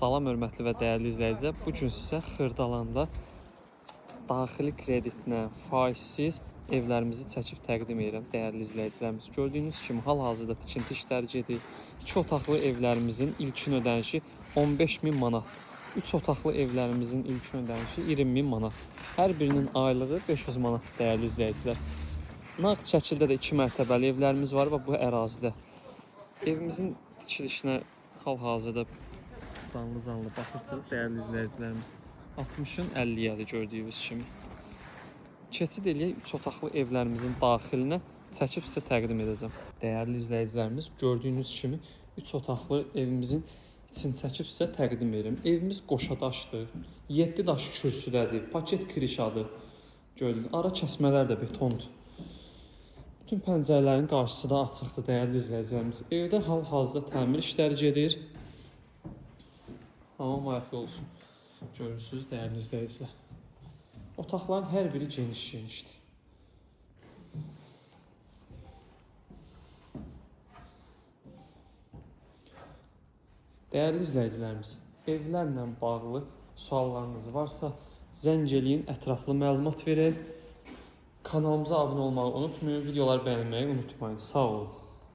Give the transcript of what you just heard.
Salam hörmətli və dəyərli izləyicilər. Bu gün sizə Xırdalanda daxili kreditlə faizsiz evlərimizi çəkib təqdim edirəm dəyərli izləyicilərimiz. Gördüyünüz kimi hal-hazırda tikinti işləri gedir. 2 otaqlı evlərimizin ilkin ödənişi 15.000 manat. 3 otaqlı evlərimizin ilkin ödənişi 20.000 manat. Hər birinin aylığı 500 manat dəyərli izləyicilər. Nağd şəkildə də 2 mərtəbəli evlərimiz var və bu ərazidə. Evimizin tikilişinə hal-hazırda canlı baxırsınız dəyərli izləyicilərimiz. 60-ın 50-yədir gördüyünüz kimi. Keçid eləyək 3 otaqlı evlərimizin daxilinə çəkib sizə təqdim edəcəm. Dəyərli izləyicilərimiz, gördüyünüz kimi 3 otaqlı evimizin içini çəkib sizə təqdim edirəm. Evimiz qoşadaşdır. 7 daş kürsüdədir. Paket kirişadır. Gördüyünüz ara kəsmələr də betondur. Bütün pəncərələrin qarşısı da açıqdır dəyərli izləyicilərimiz. Evdə hal-hazırda təmir işləri gedir. Hamam ayaqlı olsun. Görürsünüz dəyərli izləyicilər. Otaqların hər biri geniş-genişdir. Dəyərli izləyicilərimiz, evlərlə bağlı suallarınız varsa zəng eləyin, ətraflı məlumat verək. Kanalımıza abunə olmağı unutmayın, videoları bəyənməyi unutmayın. Sağ olun.